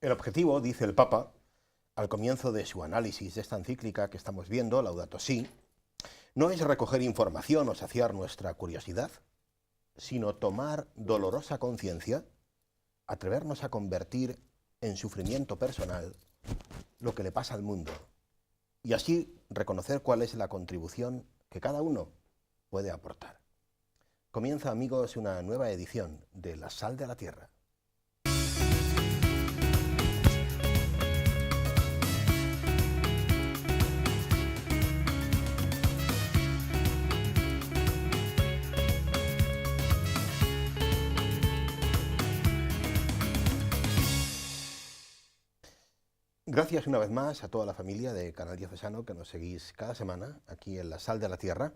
El objetivo, dice el Papa, al comienzo de su análisis de esta encíclica que estamos viendo, Laudato Si, no es recoger información o saciar nuestra curiosidad, sino tomar dolorosa conciencia, atrevernos a convertir en sufrimiento personal lo que le pasa al mundo y así reconocer cuál es la contribución que cada uno puede aportar. Comienza, amigos, una nueva edición de La Sal de la Tierra. Gracias una vez más a toda la familia de Canal Diocesano que nos seguís cada semana aquí en La Sal de la Tierra.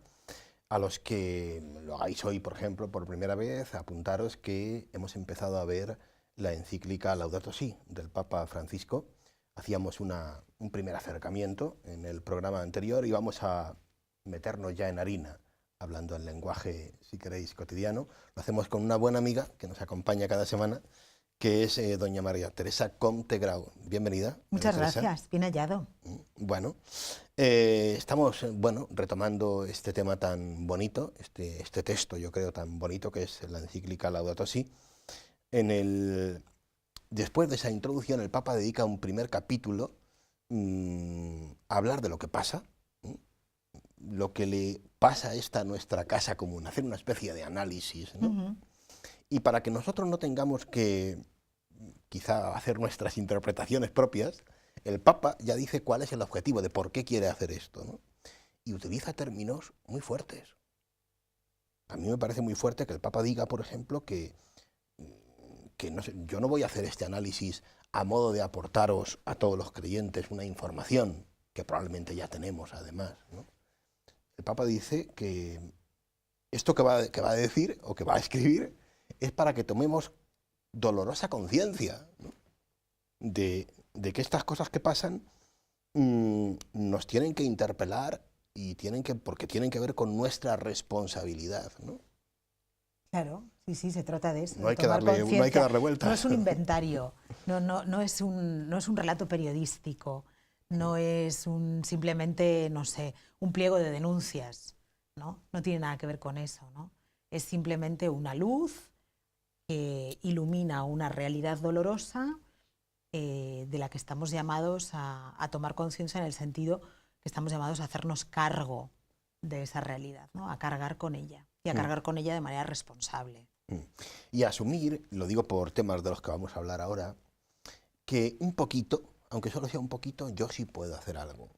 A los que lo hagáis hoy, por ejemplo, por primera vez, apuntaros que hemos empezado a ver la encíclica Laudato Si del Papa Francisco. Hacíamos un primer acercamiento en el programa anterior y vamos a meternos ya en harina, hablando en lenguaje, si queréis, cotidiano. Lo hacemos con una buena amiga que nos acompaña cada semana, que es doña María Teresa Comte Grau. Bienvenida. Muchas gracias, bien hallado. Bueno, estamos retomando este tema tan bonito, este texto, yo creo, tan bonito, que es la encíclica Laudato Si. Después de esa introducción, el Papa dedica un primer capítulo a hablar de lo que pasa, lo que le pasa a esta nuestra casa común, hacer una especie de análisis, ¿no? Y para que nosotros no tengamos que quizá hacer nuestras interpretaciones propias, el Papa ya dice cuál es el objetivo, de por qué quiere hacer esto, ¿no? Y utiliza términos muy fuertes. A mí me parece muy fuerte que el Papa diga, por ejemplo, que no sé, yo no voy a hacer este análisis a modo de aportaros a todos los creyentes una información que probablemente ya tenemos además, ¿no? El Papa dice que esto que va a decir o que va a escribir es para que tomemos dolorosa conciencia, ¿no? de que estas cosas que pasan nos tienen que interpelar y porque tienen que ver con nuestra responsabilidad, ¿no? Claro, sí, se trata de eso. No hay que darle vueltas. No es un inventario, no es un relato periodístico, no es simplemente, no sé, un pliego de denuncias, ¿no? No tiene nada que ver con eso, ¿no? Es simplemente una luz que ilumina una realidad dolorosa de la que estamos llamados a tomar conciencia, en el sentido que estamos llamados a hacernos cargo de esa realidad, ¿no? A cargar con ella, y a cargar con ella de manera responsable. Y asumir, lo digo por temas de los que vamos a hablar ahora, que un poquito, aunque solo sea un poquito, yo sí puedo hacer algo.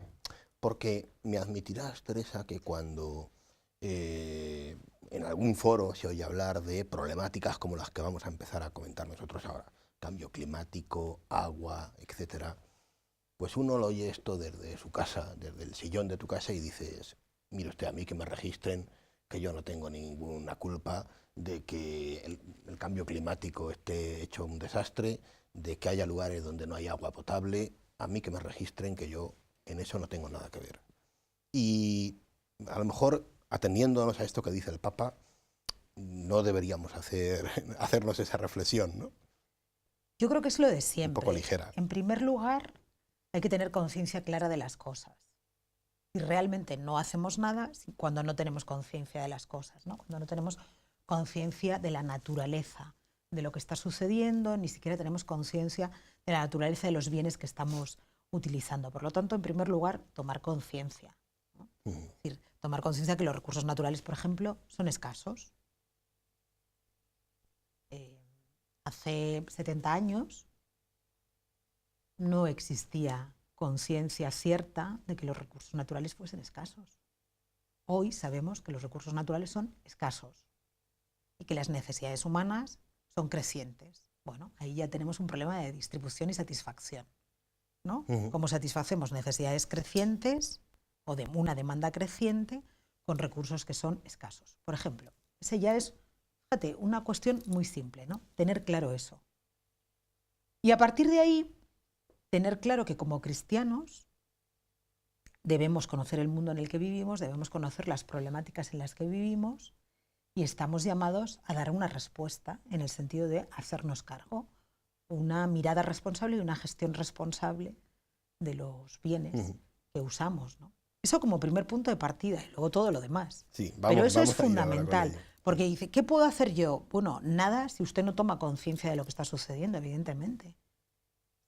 Porque me admitirás, Teresa, que cuando en algún foro se oye hablar de problemáticas como las que vamos a empezar a comentar nosotros ahora, cambio climático, agua, etcétera, pues uno lo oye esto desde su casa, desde el sillón de tu casa, y dices, mire usted, a mí que me registren, que yo no tengo ninguna culpa de que el cambio climático esté hecho un desastre, de que haya lugares donde no hay agua potable, a mí que me registren, que yo en eso no tengo nada que ver. Y a lo mejor, atendiéndonos a esto que dice el Papa, no deberíamos hacernos esa reflexión, ¿no? Yo creo que es lo de siempre. Un poco ligera. En primer lugar, hay que tener conciencia clara de las cosas. Y realmente no hacemos nada cuando no tenemos conciencia de las cosas, ¿no? Cuando no tenemos conciencia de la naturaleza, de lo que está sucediendo, ni siquiera tenemos conciencia de la naturaleza de los bienes que estamos utilizando. Por lo tanto, en primer lugar, tomar conciencia, ¿no? Es decir, tomar conciencia que los recursos naturales, por ejemplo, son escasos. Hace 70 años no existía conciencia cierta de que los recursos naturales fuesen escasos. Hoy sabemos que los recursos naturales son escasos y que las necesidades humanas son crecientes. Bueno, ahí ya tenemos un problema de distribución y satisfacción, ¿no? Cómo satisfacemos necesidades crecientes o de una demanda creciente con recursos que son escasos. Por ejemplo, ese ya es, fíjate, una cuestión muy simple, ¿no? Tener claro eso. Y a partir de ahí, tener claro que como cristianos debemos conocer el mundo en el que vivimos, debemos conocer las problemáticas en las que vivimos, y estamos llamados a dar una respuesta en el sentido de hacernos cargo una mirada responsable y una gestión responsable de los bienes Ujú. que usamos, ¿no? Eso como primer punto de partida y luego todo lo demás. Sí, Pero eso es vamos a ir ahora con fundamental, ello. porque dice, ¿qué puedo hacer yo? Bueno, nada si usted no toma conciencia de lo que está sucediendo, evidentemente.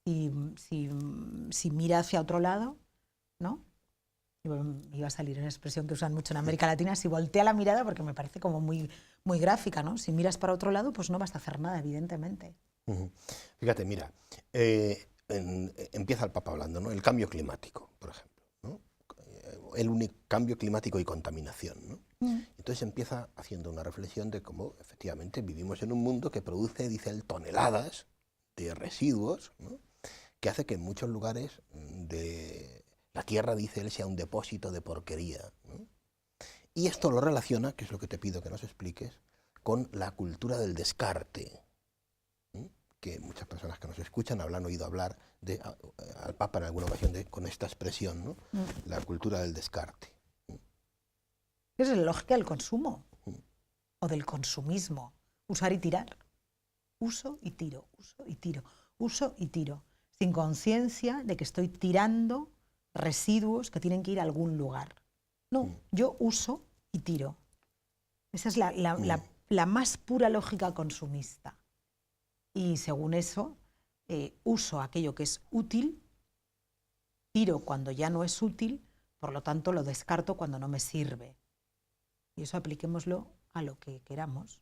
Si mira hacia otro lado, ¿no? Iba a salir una expresión que usan mucho en América Latina, si voltea la mirada, porque me parece como muy, muy gráfica, ¿no? Si miras para otro lado, pues no vas a hacer nada, evidentemente. Ujú. Fíjate, mira, empieza el Papa hablando, ¿no? El cambio climático, por ejemplo, ¿no? El único cambio climático y contaminación, ¿no? Entonces empieza haciendo una reflexión de cómo efectivamente vivimos en un mundo que produce, dice él, toneladas de residuos, ¿no? Que hace que en muchos lugares de la tierra, dice él, sea un depósito de porquería, ¿no? Y esto lo relaciona, que es lo que te pido que nos expliques, con la cultura del descarte, ¿no? Que muchas personas que nos escuchan habrán oído hablar al Papa en alguna ocasión con esta expresión, ¿no? La cultura del descarte. Es la lógica del consumo o del consumismo. Usar y tirar. Uso y tiro, uso y tiro, uso y tiro. Sin conciencia de que estoy tirando residuos que tienen que ir a algún lugar. No, yo uso y tiro. Esa es la más pura lógica consumista. Y según eso, uso aquello que es útil, tiro cuando ya no es útil, por lo tanto lo descarto cuando no me sirve. Y eso apliquémoslo a lo que queramos.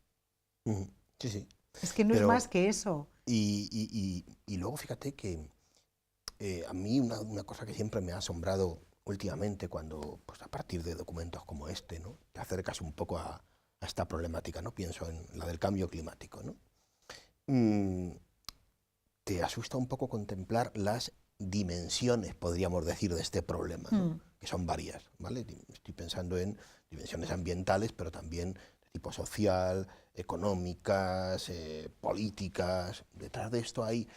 Sí, sí. Es que no es más que eso. Y luego fíjate que a mí una cosa que siempre me ha asombrado últimamente cuando, pues a partir de documentos como este, ¿no? Te acercas un poco a esta problemática, ¿no? Pienso en la del cambio climático, ¿no? Te asusta un poco contemplar las dimensiones, podríamos decir, de este problema, ¿no? Que son varias, ¿vale? Estoy pensando en dimensiones ambientales, pero también de tipo social, económicas, políticas. Detrás de esto hay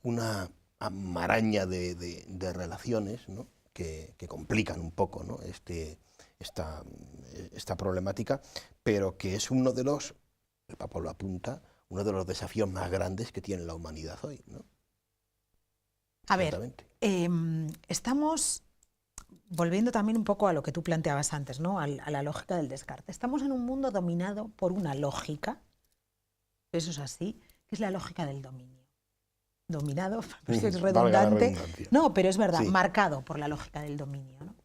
una maraña de relaciones, ¿no? que complican un poco, ¿no? esta problemática, pero que es uno de los, el Papa lo apunta, uno de los desafíos más grandes que tiene la humanidad hoy, ¿no? A ver, estamos volviendo también un poco a lo que tú planteabas antes, ¿no? A la lógica del descarte. Estamos en un mundo dominado por una lógica, eso es así, que es la lógica del dominio. Dominado, pues es redundante. No, pero es verdad, sí. Marcado por la lógica del dominio, ¿no?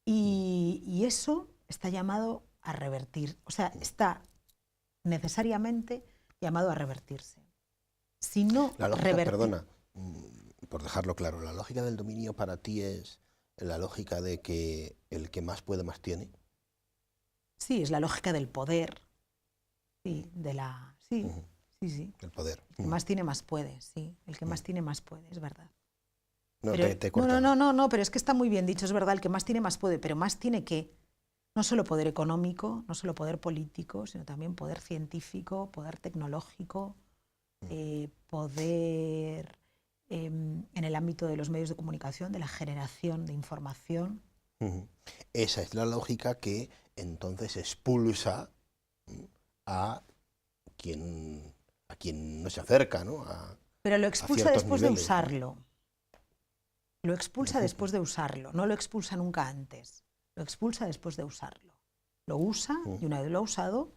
Y eso está llamado a revertir, o sea, está necesariamente llamado a revertirse. Si no la lógica, perdona, por dejarlo claro, la lógica del dominio para ti es la lógica de que el que más puede, más tiene. Sí, es la lógica del poder. Sí, de la... Sí, sí. El poder. El que más tiene, más puede, sí. El que más tiene, más puede, es verdad. No, pero, no, pero es que está muy bien dicho, es verdad, el que más tiene, más puede, pero más tiene que, no solo poder económico, no solo poder político, sino también poder científico, poder tecnológico, poder en el ámbito de los medios de comunicación, de la generación de información. Esa es la lógica que entonces expulsa a quien no se acerca, ¿no? Pero lo expulsa después de usarlo. Lo expulsa después de usarlo, no lo expulsa nunca antes. Lo expulsa después de usarlo. Lo usa y una vez lo ha usado,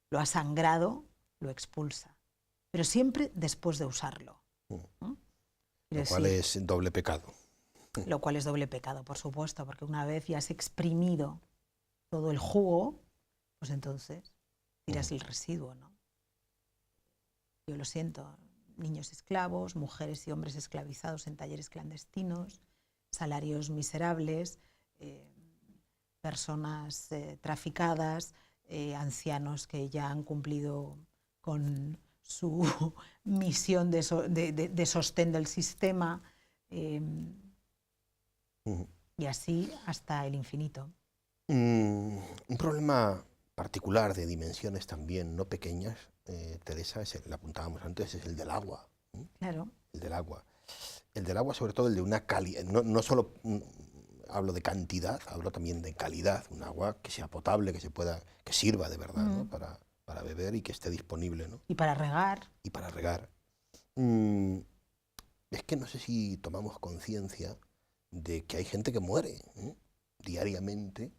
lo ha sangrado, lo expulsa. Pero siempre después de usarlo. Lo cual es doble pecado. Lo cual es doble pecado, por supuesto, porque una vez ya has exprimido todo el jugo, pues entonces tiras el residuo, ¿no? Yo lo siento. Niños esclavos, mujeres y hombres esclavizados en talleres clandestinos, salarios miserables, personas traficadas, ancianos que ya han cumplido con su misión de sostén del sistema, y así hasta el infinito. Un problema particular de dimensiones también no pequeñas, Teresa, lo apuntábamos antes, es el del agua. Claro. El del agua. El del agua, sobre todo el de una calidad, no solo hablo de cantidad, hablo también de calidad, un agua que sea potable, que sirva de verdad, ¿no? para beber y que esté disponible, ¿no? Y para regar. Y para regar. Mm, es que no sé si tomamos conciencia de que hay gente que muere, diariamente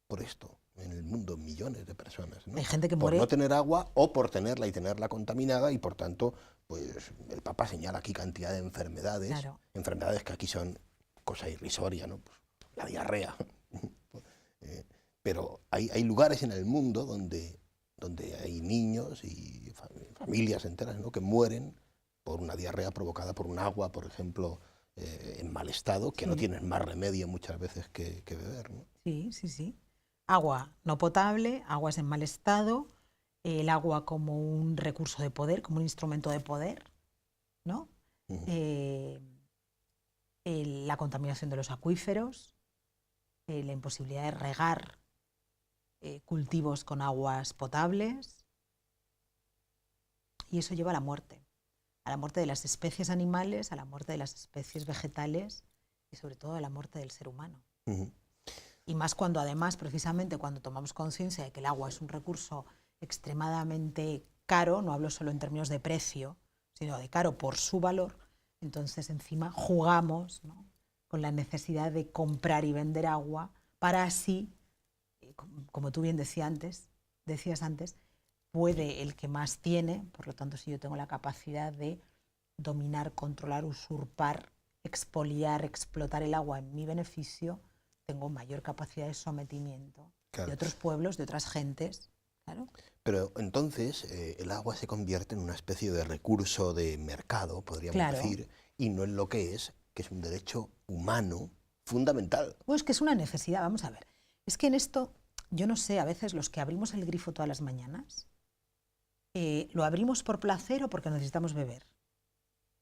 por esto. En el mundo, millones de personas, ¿no? Hay gente que Por no muere, tener agua o por tenerla y tenerla contaminada, y por tanto, pues el Papa señala aquí cantidad de enfermedades, claro, enfermedades que aquí son cosa irrisoria, ¿no? Pues, la diarrea. Pero hay lugares en el mundo donde hay niños y familias enteras, ¿no?, que mueren por una diarrea provocada por un agua, por ejemplo, en mal estado, que no sí, tienen más remedio muchas veces que beber, ¿no? sí, sí, sí. Agua no potable, aguas en mal estado, el agua como un recurso de poder, como un instrumento de poder, ¿no? Ujú. Eh, la contaminación de los acuíferos, la imposibilidad de regar cultivos con aguas potables, y eso lleva a la muerte de las especies animales, a la muerte de las especies vegetales y sobre todo a la muerte del ser humano. Ujú. Y más cuando además, precisamente cuando tomamos conciencia de que el agua es un recurso extremadamente caro, no hablo solo en términos de precio, sino de caro por su valor, entonces encima jugamos, ¿no?, con la necesidad de comprar y vender agua para así, como tú bien decías antes, puede el que más tiene, por lo tanto si yo tengo la capacidad de dominar, controlar, usurpar, expoliar, explotar el agua en mi beneficio, tengo mayor capacidad de sometimiento de Claro. otros pueblos, de otras gentes. Claro. Pero entonces el agua se convierte en una especie de recurso de mercado, podríamos Claro. decir, y no en lo que es un derecho humano fundamental. Pues que es una necesidad, vamos a ver. Es que en esto, yo no sé, a veces los que abrimos el grifo todas las mañanas, ¿lo abrimos por placer o porque necesitamos beber?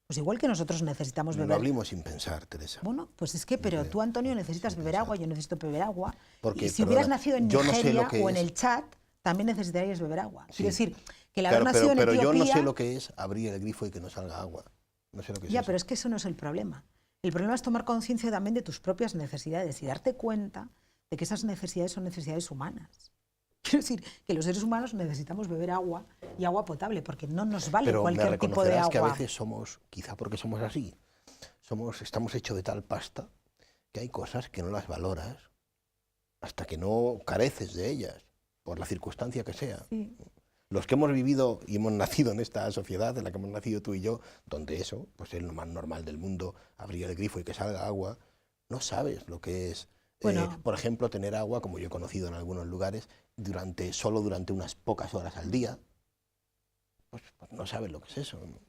Pues igual que nosotros necesitamos Lo beber. abrimos sin pensar, Teresa. Bueno, pues es que, No pero creo, tú, Antonio, no, necesitas sin beber agua, pensar. yo necesito beber agua. Y Porque, si hubieras perdona, nacido en yo no sé lo Nigeria que o en es. el Chad, también necesitarías beber agua. Quiero Sí, decir, que el haber claro, nacido en pero yo no sé Etiopía. lo que es abrir el grifo y que no salga agua. No sé lo que es Ya, pero eso. es que eso no es el problema. El problema es tomar conciencia también de tus propias necesidades y darte cuenta de que esas necesidades son necesidades humanas. Quiero decir, que los seres humanos necesitamos beber agua y agua potable, porque no nos vale Pero me cualquier tipo de reconocerás que a agua. veces somos, quizá porque somos así, estamos hechos de tal pasta que hay cosas que no las valoras hasta que no careces de ellas, por la circunstancia que sea. Sí. Los que hemos vivido y hemos nacido en esta sociedad en la que hemos nacido tú y yo, donde eso, pues es lo más normal del mundo, abrir el grifo y que salga agua, no sabes lo que es, Bueno, por ejemplo, tener agua, como yo he conocido en algunos lugares, solo durante unas pocas horas al día, pues no sabes lo que es eso, ¿no?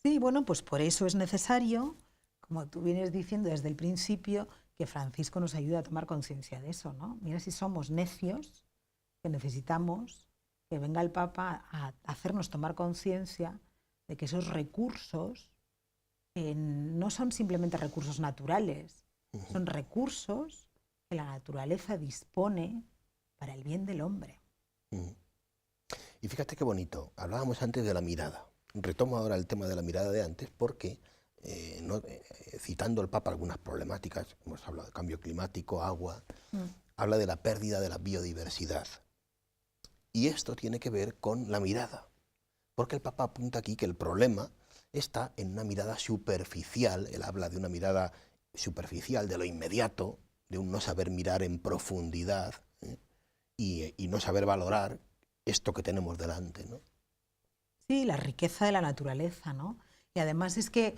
sí, bueno, pues por eso es necesario, como tú vienes diciendo desde el principio, que Francisco nos ayude a tomar conciencia de eso, ¿no? Mira si somos necios, que necesitamos que venga el Papa a hacernos tomar conciencia de que esos recursos no son simplemente recursos naturales, son recursos que la naturaleza dispone para el bien del hombre. Ujú. Y fíjate qué bonito, hablábamos antes de la mirada. Retomo ahora el tema de la mirada de antes porque, citando al Papa algunas problemáticas, hemos hablado de cambio climático, agua, Mm. habla de la pérdida de la biodiversidad. Y esto tiene que ver con la mirada, porque el Papa apunta aquí que el problema está en una mirada superficial. Él habla de una mirada superficial, de lo inmediato, de un no saber mirar en profundidad, ¿eh? y no saber valorar esto que tenemos delante, ¿no? Sí, la riqueza de la naturaleza, ¿no? Y además es que,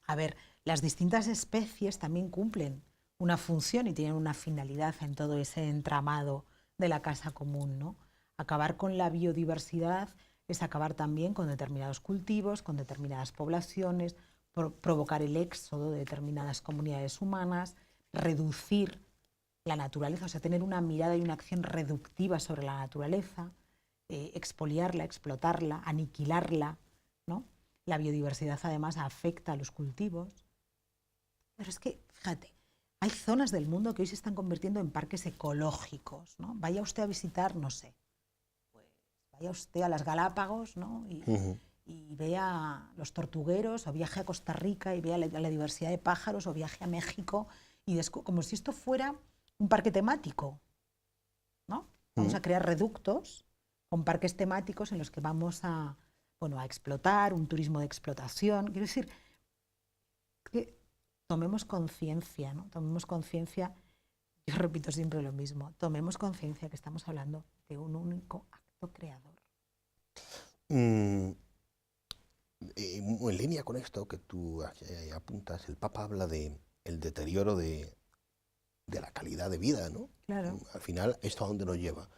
a ver, las distintas especies también cumplen una función y tienen una finalidad en todo ese entramado de la casa común, ¿no? Acabar con la biodiversidad es acabar también con determinados cultivos, con determinadas poblaciones, provocar el éxodo de determinadas comunidades humanas, reducir la naturaleza, o sea, tener una mirada y una acción reductiva sobre la naturaleza, expoliarla, explotarla, aniquilarla, ¿no? La biodiversidad además afecta a los cultivos. Pero es que, fíjate, hay zonas del mundo que hoy se están convirtiendo en parques ecológicos, ¿no? Vaya usted a visitar, no sé, pues vaya usted a las Galápagos, ¿no? Y vea los tortugueros, o viaje a Costa Rica y vea la diversidad de pájaros, o viaje a México, y como si esto fuera un parque temático, ¿no? Vamos a crear reductos con parques temáticos en los que vamos a bueno, a explotar, un turismo de explotación. Quiero decir, que tomemos conciencia, ¿no? Tomemos conciencia, yo repito siempre lo mismo, tomemos conciencia que estamos hablando de un único acto creador. En línea con esto que tú apuntas, el Papa habla de el deterioro de la calidad de vida, ¿no? Claro. Al final, ¿esto a dónde nos lleva?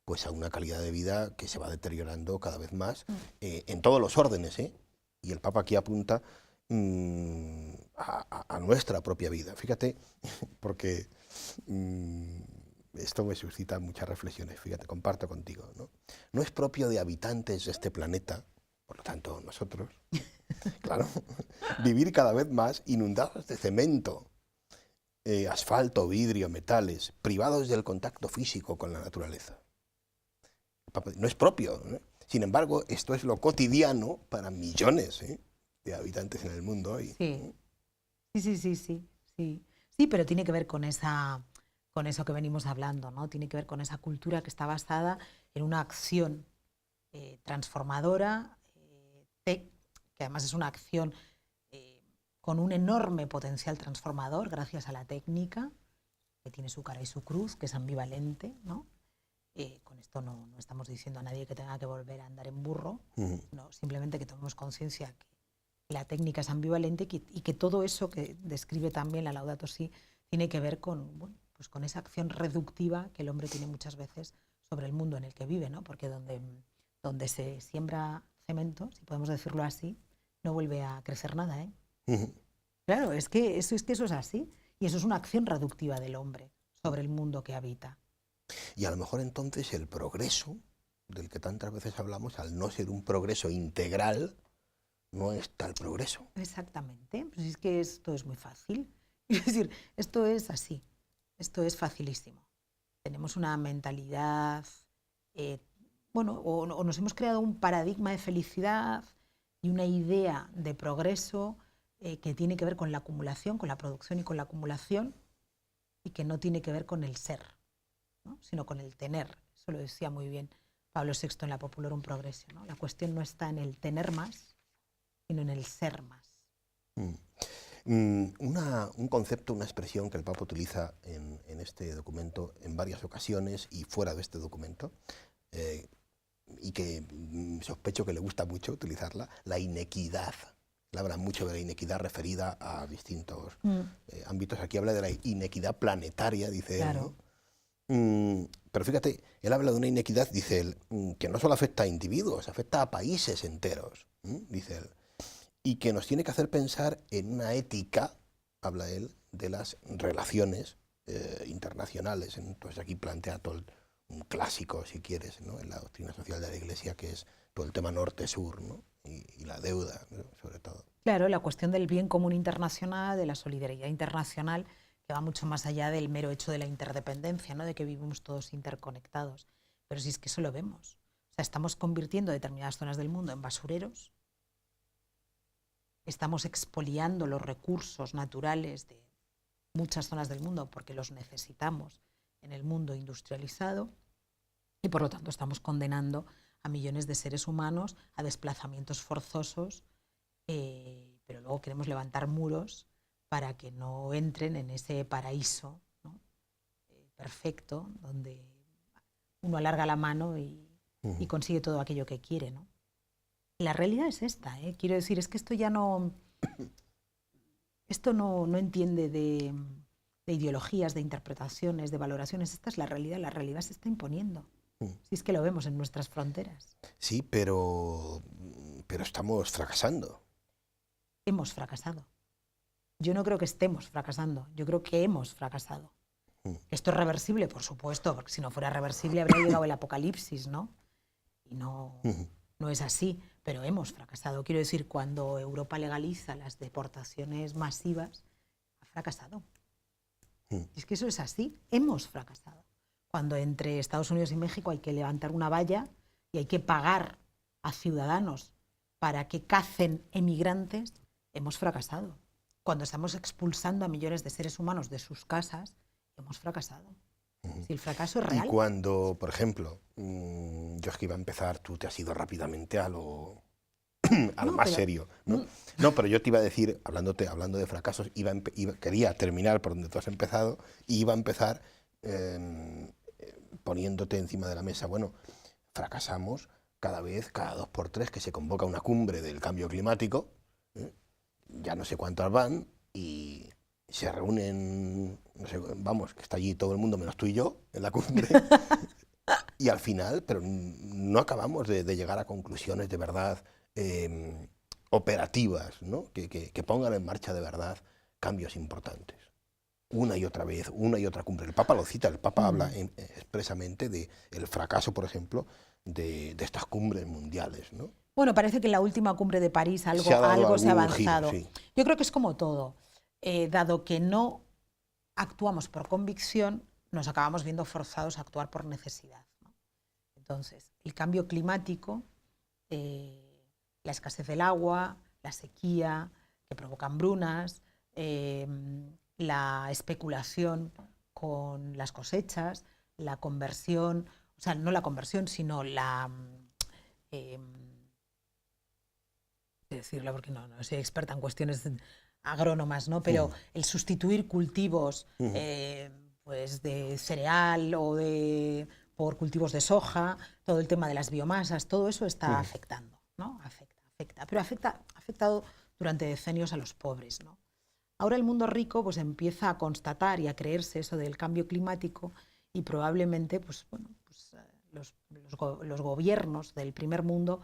Pues a una calidad de vida que se va deteriorando cada vez más en todos los órdenes, ¿eh? Y el Papa aquí apunta a nuestra propia vida. Fíjate, porque esto me suscita muchas reflexiones. Fíjate, comparto contigo, ¿no? No es propio de habitantes de este planeta, por lo tanto nosotros, claro, vivir cada vez más inundados de cemento, asfalto, vidrio, metales, privados del contacto físico con la naturaleza. No es propio, ¿no? Sin embargo, esto es lo cotidiano para millones de habitantes en el mundo hoy. Sí, pero tiene que ver con eso que venimos hablando, ¿no? Tiene que ver con esa cultura que está basada en una acción transformadora, que además es una acción con un enorme potencial transformador gracias a la técnica, que tiene su cara y su cruz, que es ambivalente, ¿no? Con esto no estamos diciendo a nadie que tenga que volver a andar en burro, no, simplemente que tomemos conciencia que la técnica es ambivalente y que todo eso que describe también la Laudato Si tiene que ver con, bueno, pues con esa acción reductiva que el hombre tiene muchas veces sobre el mundo en el que vive, ¿no? Porque donde se siembra cemento, si podemos decirlo así, no vuelve a crecer nada, ¿eh? Claro, es que eso es así, y eso es una acción reductiva del hombre sobre el mundo que habita. Y a lo mejor entonces el progreso, del que tantas veces hablamos, al no ser un progreso integral, no es tal progreso. Exactamente, pues es que esto es muy fácil. Es decir, esto es así, esto es facilísimo. Tenemos una mentalidad, bueno, o nos hemos creado un paradigma de felicidad y una idea de progreso que tiene que ver con la acumulación, con la producción y con la acumulación, y que no tiene que ver con el ser, ¿no? Sino con el tener. Eso lo decía muy bien Pablo VI en la Populorum Progressio, ¿no? La cuestión no está en el tener más, sino en el ser más. Un concepto, una expresión que el Papa utiliza en este documento en varias ocasiones y fuera de este documento, y que sospecho que le gusta mucho utilizarla, la inequidad. Él habla mucho de la inequidad referida a distintos ámbitos. Aquí habla de la inequidad planetaria, dice claro. él, ¿no? Pero fíjate, él habla de una inequidad, dice él, que no solo afecta a individuos, afecta a países enteros, dice él, y que nos tiene que hacer pensar en una ética, habla él, de las relaciones internacionales. Entonces aquí plantea todo un clásico, si quieres, ¿no? En la doctrina social de la Iglesia, que es todo el tema norte-sur, ¿no? Y la deuda, ¿no? Sobre todo. Claro, la cuestión del bien común internacional, de la solidaridad internacional, que va mucho más allá del mero hecho de la interdependencia, ¿no? De que vivimos todos interconectados. Pero si es que eso lo vemos. O sea, estamos convirtiendo determinadas zonas del mundo en basureros, estamos expoliando los recursos naturales de muchas zonas del mundo porque los necesitamos en el mundo industrializado, y por lo tanto estamos condenando a millones de seres humanos a desplazamientos forzosos, pero luego queremos levantar muros para que no entren en ese paraíso, ¿no? Perfecto, donde uno alarga la mano y consigue todo aquello que quiere, ¿no? La realidad es esta, ¿eh? Quiero decir, es que esto ya no... Esto no entiende de ideologías, de interpretaciones, de valoraciones. Esta es la realidad se está imponiendo. Si es que lo vemos en nuestras fronteras. Sí, pero estamos fracasando. Hemos fracasado. Yo no creo que estemos fracasando, yo creo que hemos fracasado. ¿Esto es reversible? Por supuesto, porque si no fuera reversible habría llegado el apocalipsis, ¿no? Y no es así, pero hemos fracasado. Quiero decir, cuando Europa legaliza las deportaciones masivas, ha fracasado. Y es que eso es así, hemos fracasado. Cuando entre Estados Unidos y México hay que levantar una valla y hay que pagar a ciudadanos para que cacen emigrantes, hemos fracasado. Cuando estamos expulsando a millones de seres humanos de sus casas, hemos fracasado. Si el fracaso es real. Y cuando, por ejemplo, yo es que iba a empezar, tú te has ido rápidamente a lo al más serio, ¿no? No, pero yo te iba a decir, hablando de fracasos, quería terminar por donde tú has empezado, y iba a empezar poniéndote encima de la mesa. Bueno, fracasamos cada 2 por 3 que se convoca una cumbre del cambio climático, ya no sé cuántas van, y se reúnen, no sé, vamos, que está allí todo el mundo menos tú y yo en la cumbre, y al final, pero no acabamos de llegar a conclusiones de verdad operativas, ¿no? que pongan en marcha de verdad cambios importantes. Una y otra vez, una y otra cumbre. El Papa lo cita, el Papa habla expresamente del fracaso, por ejemplo, de estas cumbres mundiales, ¿no? Bueno, parece que en la última cumbre de París algo se ha avanzado. Giro, sí. Yo creo que es como todo. Dado que no actuamos por convicción, nos acabamos viendo forzados a actuar por necesidad, ¿no? Entonces, el cambio climático, la escasez del agua, la sequía, que provoca hambrunas, la especulación con las cosechas, la conversión, o sea, no la conversión, sino la... decirlo porque no soy experta en cuestiones agrónomas, ¿no? Pero el sustituir cultivos pues de cereal o por cultivos de soja, todo el tema de las biomasas, todo eso está afectando, ¿no? Afecta, pero ha afectado durante decenios a los pobres, ¿no? Ahora el mundo rico pues empieza a constatar y a creerse eso del cambio climático, y probablemente pues, bueno, pues, los gobiernos del primer mundo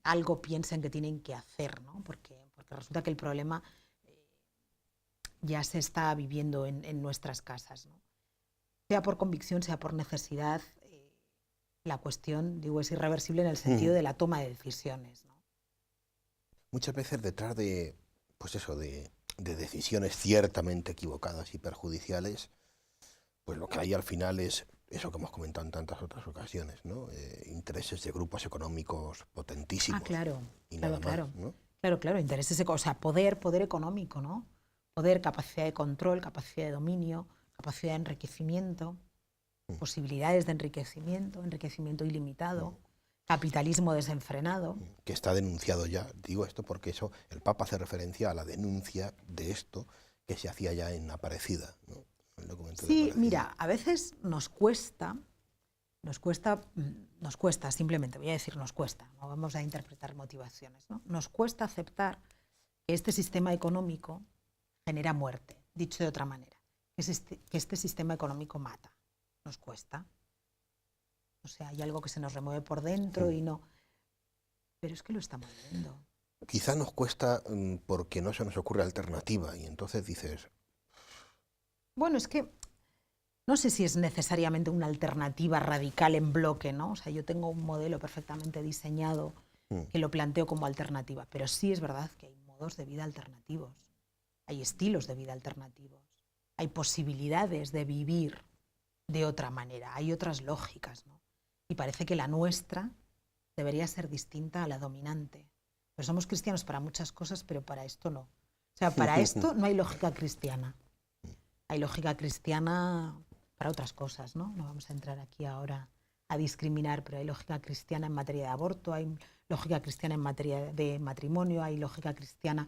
algo piensen que tienen que hacer, ¿no? Porque resulta que el problema ya se está viviendo en nuestras casas, ¿no? Sea por convicción, sea por necesidad, la cuestión, digo, es irreversible en el sentido de la toma de decisiones, ¿no? Muchas veces detrás de, pues eso, de decisiones ciertamente equivocadas y perjudiciales, pues lo que hay al final es eso que hemos comentado en tantas otras ocasiones, ¿no? Intereses de grupos económicos potentísimos. Ah, claro, y claro, nada claro. más, ¿no? Claro, intereses, o sea, poder económico, ¿no? Poder, capacidad de control, capacidad de dominio, capacidad de enriquecimiento, posibilidades de enriquecimiento ilimitado, capitalismo desenfrenado. Que está denunciado ya, digo esto porque eso, el Papa hace referencia a la denuncia de esto que se hacía ya en Aparecida, ¿no? El documento de Aparecida. Mira, a veces nos cuesta, simplemente, voy a decir nos cuesta, no vamos a interpretar motivaciones, ¿no? Nos cuesta aceptar que este sistema económico genera muerte, dicho de otra manera, que este sistema económico mata, nos cuesta. O sea, hay algo que se nos remueve por dentro y no... Pero es que lo estamos viendo. Quizá nos cuesta porque no se nos ocurre alternativa y entonces dices... Bueno, es que no sé si es necesariamente una alternativa radical en bloque, ¿no? O sea, yo tengo un modelo perfectamente diseñado que lo planteo como alternativa, pero sí es verdad que hay modos de vida alternativos, hay estilos de vida alternativos, hay posibilidades de vivir de otra manera, hay otras lógicas, ¿no? Y parece que la nuestra debería ser distinta a la dominante. Pues somos cristianos para muchas cosas, pero para esto no. O sea, para esto no hay lógica cristiana. Hay lógica cristiana para otras cosas, ¿no? No vamos a entrar aquí ahora a discriminar, pero hay lógica cristiana en materia de aborto, hay lógica cristiana en materia de matrimonio, hay lógica cristiana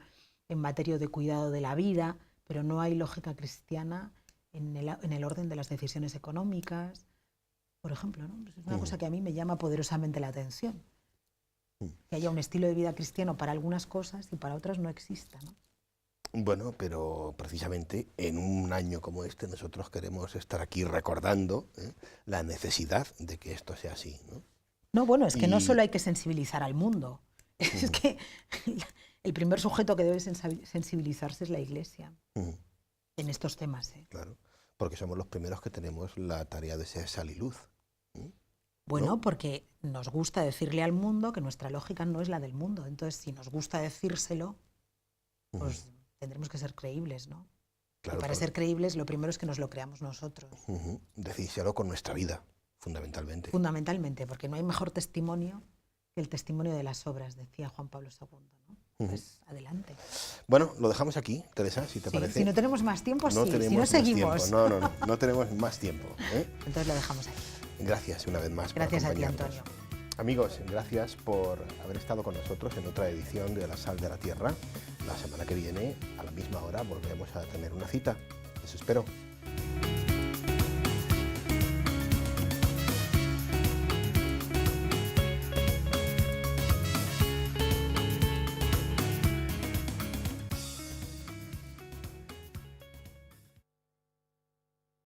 en materia de cuidado de la vida, pero no hay lógica cristiana en el orden de las decisiones económicas, por ejemplo, ¿no? Es una cosa que a mí me llama poderosamente la atención. Que haya un estilo de vida cristiano para algunas cosas y para otras no exista, ¿no? Bueno, pero precisamente en un año como este nosotros queremos estar aquí recordando la necesidad de que esto sea así, ¿no? No, bueno, es que no solo hay que sensibilizar al mundo, es que el primer sujeto que debe sensibilizarse es la Iglesia en estos temas. Claro, porque somos los primeros que tenemos la tarea de ser sal y luz. Bueno, ¿no? porque nos gusta decirle al mundo que nuestra lógica no es la del mundo. Entonces, si nos gusta decírselo, pues tendremos que ser creíbles, ¿no? Claro, y para ser creíbles, lo primero es que nos lo creamos nosotros. Decírselo con nuestra vida, fundamentalmente. Fundamentalmente, porque no hay mejor testimonio que el testimonio de las obras, decía Juan Pablo II, ¿no? Pues adelante. Bueno, lo dejamos aquí, Teresa, si te parece. Si no tenemos más tiempo, no sí. Tenemos si no, seguimos. No tenemos más tiempo. Entonces lo dejamos ahí. Gracias una vez más. Gracias a ti, Antonio. Amigos, gracias por haber estado con nosotros en otra edición de La Sal de la Tierra. La semana que viene, a la misma hora, volvemos a tener una cita. Eso espero.